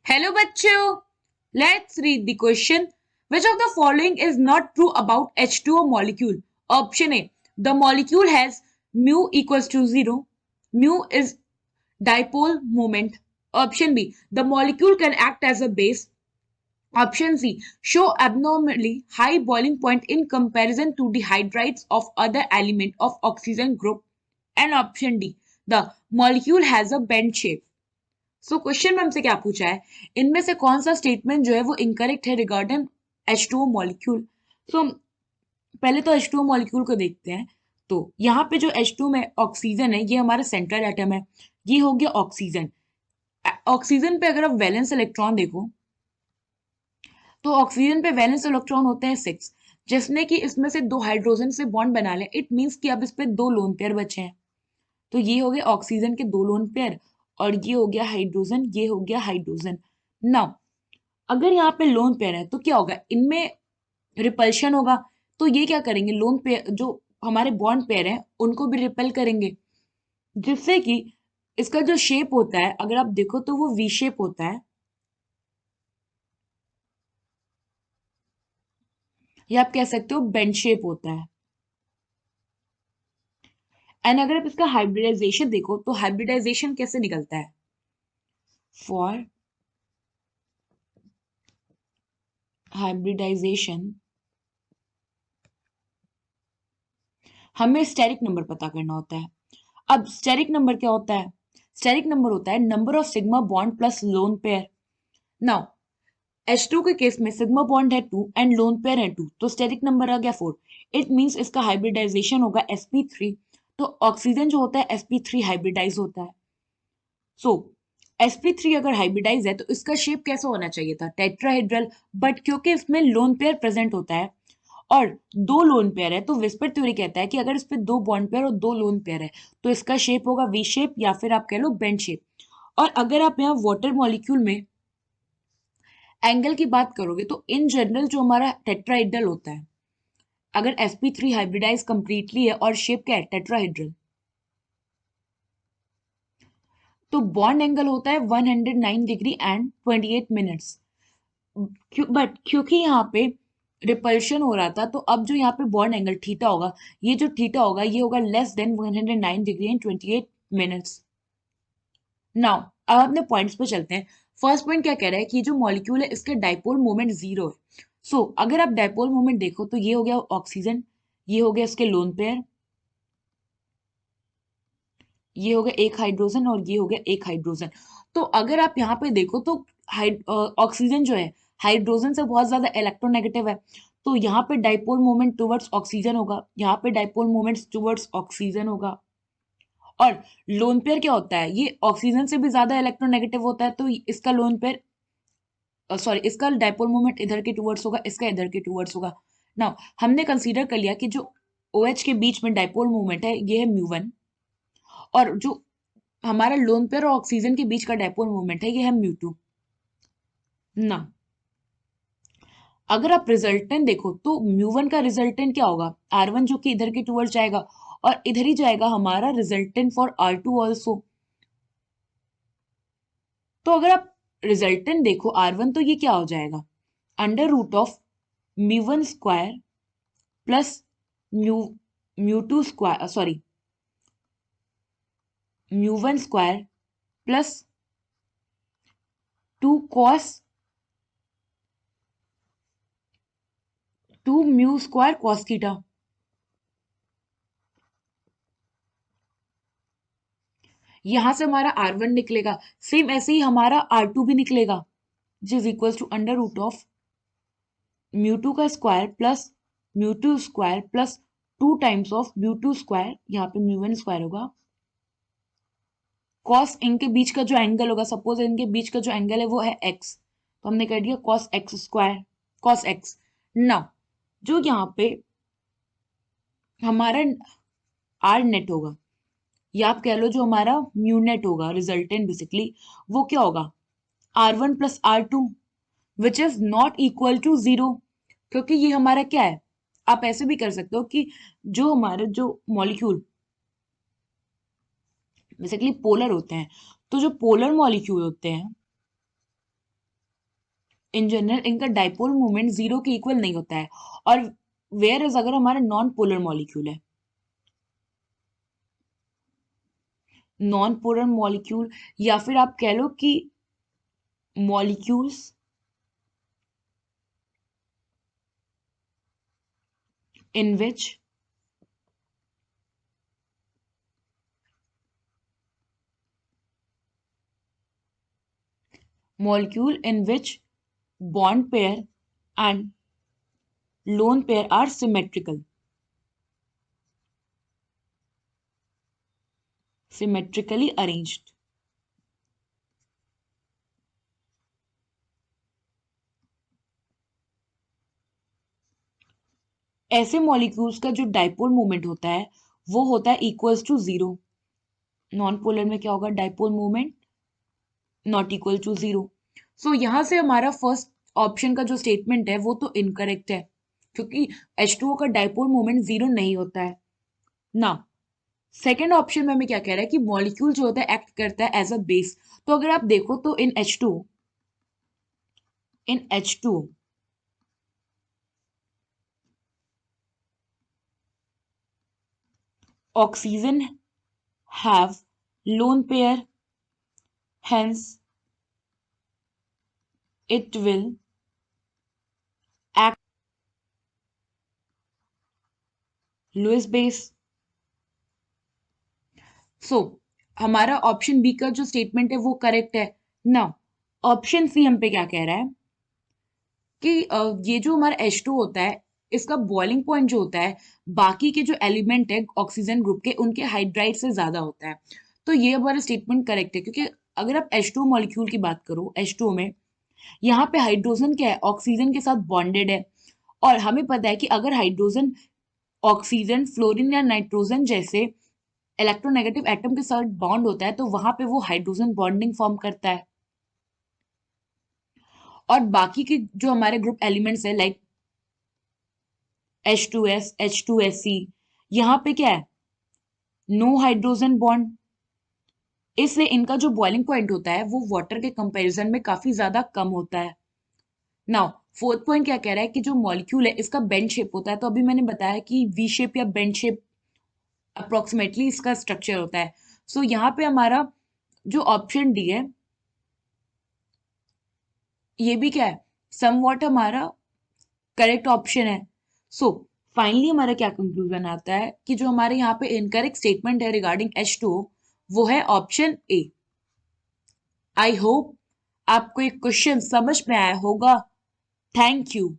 Hello bachcho. Let's read the question. Which of the following is not true about H2O molecule? Option A. The molecule has mu equals to 0. Mu is dipole moment. Option B. The molecule can act as a base. Option C. Show abnormally high boiling point in comparison to the hydrides of other element of oxygen group. And option D. The molecule has a bent shape. So question में हमसे क्या पूछा है, इनमें से कौन सा statement जो है वो इनकरेक्ट है रिगार्डिंग H2O मॉलिक्यूल। सो पहले तो H2O मॉलिक्यूल को देखते हैं। तो यहाँ पे जो H2 में ऑक्सीजन है ये हमारा सेंट्रल एटम है, ये हो गया ऑक्सीजन। ऑक्सीजन पे अगर आप वैलेंस इलेक्ट्रॉन देखो तो ऑक्सीजन पे वैलेंस इलेक्ट्रॉन होते हैं 6, जिसने कि इसमें से दो हाइड्रोजन से बॉन्ड बना ले। इट मीन्स कि अब इस पे दो लोन पेयर बचे हैं। तो ये हो गया ऑक्सीजन के दो लोन पेयर और ये हो गया हाइड्रोजन, ये हो गया हाइड्रोजन। नाउ अगर यहाँ पे लोन पेयर है तो क्या होगा, इनमें रिपल्शन होगा। तो ये क्या करेंगे, लोन पेयर जो हमारे बॉन्ड पेयर हैं उनको भी रिपेल करेंगे, जिससे कि इसका जो शेप होता है अगर आप देखो तो वो वी शेप होता है, या आप कह सकते हो बेंड शेप होता है। एंड अगर आप इसका हाइब्रिडाइजेशन देखो तो हाइब्रिडाइजेशन कैसे निकलता है, फॉर हाइब्रिडाइजेशन हमें स्टेरिक नंबर पता करना होता है। अब स्टेरिक नंबर क्या होता है, स्टेरिक नंबर होता है number of sigma bond plus lone pair. Now H2 के केस में सिग्मा बॉन्ड है 2 एंड लोन पेयर है 2, तो स्टेरिक नंबर आ गया 4। इट मींस इसका हाइब्रिडाइजेशन होगा sp3। तो ऑक्सीजन जो होता है sp3 हाइब्रिडाइज होता है। सो sp3 अगर हाइब्रिडाइज है तो इसका शेप कैसा होना चाहिए था, टेट्राहेड्रल। बट क्योंकि इसमें लोन पेयर प्रेजेंट होता है और दो लोन पेयर है, तो विस्पर थ्योरी कहता है कि अगर इस पे दो बॉन्ड पेयर और दो लोन पेयर है तो इसका शेप होगा वी शेप या फिर आप कह लो बेंड शेप। और अगर आप यहाँ वाटर मॉलिक्यूल में एंगल की बात करोगे तो इन जनरल जो हमारा टेट्राहेड्रल होता है, अगर sp3 हाइब्रिडाइज कंप्लीटली है और शेप क्या है टेट्राहेड्रल, तो बॉन्ड एंगल होता है 109 डिग्री एंड 28 मिनट्स। बट क्योंकि यहाँ पे रिपल्शन हो रहा था तो अब जो यहाँ पे बॉन्ड एंगल थीटा होगा, ये जो थीटा होगा ये होगा less than 109 degree and 28 minutes. Now अब अपने पॉइंट्स पे चलते हैं। फर्स्ट पॉइंट क्या कह रहा है कि जो मॉलिक्यूल है इसका डाइपोल मोमेंट 0 है। सो अगर आप डाइपोल मोमेंट देखो तो ये हो गया ऑक्सीजन, ये हो गया इसके लोन पेयर, ये हो गया एक हाइड्रोजन और ये हो गया एक हाइड्रोजन। तो अगर आप यहाँ पे देखो तो ऑक्सीजन जो है हाइड्रोजन से बहुत ज्यादा इलेक्ट्रोनेगेटिव है, तो यहाँ पे डाइपोल मोमेंट टुवर्ड्स ऑक्सीजन होगा, यहाँ पे डाइपोल मोमेंट टुवर्ड्स ऑक्सीजन होगा। और लोन पेयर क्या होता है, ये ऑक्सीजन से भी ज्यादा इलेक्ट्रोनेगेटिव होता है, तो इसका लोन पेयर सॉरी इसका डाइपोल मोमेंट इधर के टुवर्ड्स होगा, इसका इधर के टुवर्ड्स होगा। नाउ हमने कंसीडर कर लिया कि जो OH के बीच में डाइपोल मोमेंट है ये है म्यू1, और जो हमारा लोन पेयर और ऑक्सीजन के बीच का डाइपोल मोमेंट है ये है म्यू2। ना अगर आप रिजल्टेंट देखो तो म्यू1 का रिजल्टेंट क्या होगा, R1 जो कि इधर के टुवर्ड्स जाएगा और इधर ही जाएगा हमारा रिजल्टेंट फॉर R2 ऑल्सो। तो अगर आप रिजल्टेंट देखो R1 तो ये क्या हो जाएगा, अंडर रूट ऑफ म्यू1 स्क्वायर प्लस म्यू म्यू2 स्क्वायर सॉरी म्यू1 square plus 2 cos 2 mu square cos theta. यहां से हमारा R1 निकलेगा, सेम ऐसे ही हमारा R2 भी निकलेगा, which is equal to under root of म्यू2 का स्क्वायर प्लस म्यू2 स्क्वायर प्लस 2 टाइम्स ऑफ म्यू2 स्क्वायर, यहाँ पे म्यू1 स्क्वायर होगा, कॉस इनके बीच का जो एंगल होगा, सपोज इनके बीच का जो एंगल है वो है x, तो हमने कर दिया cos x square cos x. Now जो यहाँ पे हमारा आर नेट होगा, या आप कह लो जो हमारा म्यू नेट होगा रिजल्टेंट बेसिकली, वो क्या होगा R1 plus R2 which is not equal to 0। क्योंकि ये हमारा क्या है, आप ऐसे भी कर सकते हो कि जो हमारे जो मॉलिक्यूल बेसिकली पोलर होते हैं, तो जो पोलर मॉलिक्यूल होते हैं इन जनरल इनका डाइपोल मोमेंट जीरो के इक्वल नहीं होता है। और वेयर इज अगर हमारा नॉन पोलर मॉलिक्यूल है, नॉन पोलर मॉलिक्यूल, या फिर आप कह लो कि molecules in which molecule in which bond pair and lone pair are symmetrically arranged. ऐसे मॉलिक्यूल्स का जो डाइपोल मोमेंट होता है वो होता है equals to zero. Non polar में क्या होगा, dipole moment not equal to zero. So यहां से हमारा फर्स्ट ऑप्शन का जो स्टेटमेंट है वो तो इनकरेक्ट है, क्योंकि H2O का डाइपोल मोमेंट जीरो नहीं होता है ना। सेकेंड ऑप्शन में हमें क्या कह रहा है कि मॉलिक्यूल जो होता है एक्ट करता है एज अ बेस। तो अगर आप देखो तो इन H2O oxygen have lone pair, hence it will act Lewis base. सो हमारा ऑप्शन बी का जो स्टेटमेंट है वो करेक्ट है ना। ऑप्शन सी हम पे क्या कह रहा है कि ये जो हमारा H2 होता है इसका बॉइलिंग पॉइंट जो होता है बाकी के जो एलिमेंट है ऑक्सीजन ग्रुप के उनके हाइड्राइड से ज्यादा होता है। तो ये हमारा स्टेटमेंट करेक्ट है, क्योंकि अगर आप H2 मॉलिक्यूल की बात करो, H2 में यहाँ पे हाइड्रोजन क्या है, ऑक्सीजन के साथ बॉन्डेड है। और हमें पता है कि अगर हाइड्रोजन ऑक्सीजन फ्लोरीन या नाइट्रोजन जैसे इलेक्ट्रोनेगेटिव एटम के साथ बॉन्ड होता है तो वहां पे वो हाइड्रोजन बॉन्डिंग फॉर्म करता है। और बाकी के जो हमारे ग्रुप एलिमेंट्स है लाइक H2S, H2SC, यहाँ पे क्या है, नो हाइड्रोजन बॉन्ड। इसलिए इनका जो बॉइलिंग पॉइंट होता है वो वाटर के कंपैरिजन में काफी ज्यादा कम होता है। नाउ फोर्थ पॉइंट क्या कह रहा है कि जो मॉलिक्यूल है इसका बेंड शेप होता है। तो अभी मैंने बताया कि वी शेप या बेंड शेप अप्रोक्सीमेटली इसका स्ट्रक्चर होता है। सो यहाँ पे हमारा जो ऑप्शन डी है ये भी क्या है, समवॉट हमारा करेक्ट ऑप्शन है। सो फाइनली हमारा क्या कंक्लूजन आता है कि जो हमारे यहाँ पे इनकरेक्ट स्टेटमेंट है रिगार्डिंग H2O वो है ऑप्शन ए। आई होप आपको एक क्वेश्चन समझ में आया होगा। Thank you.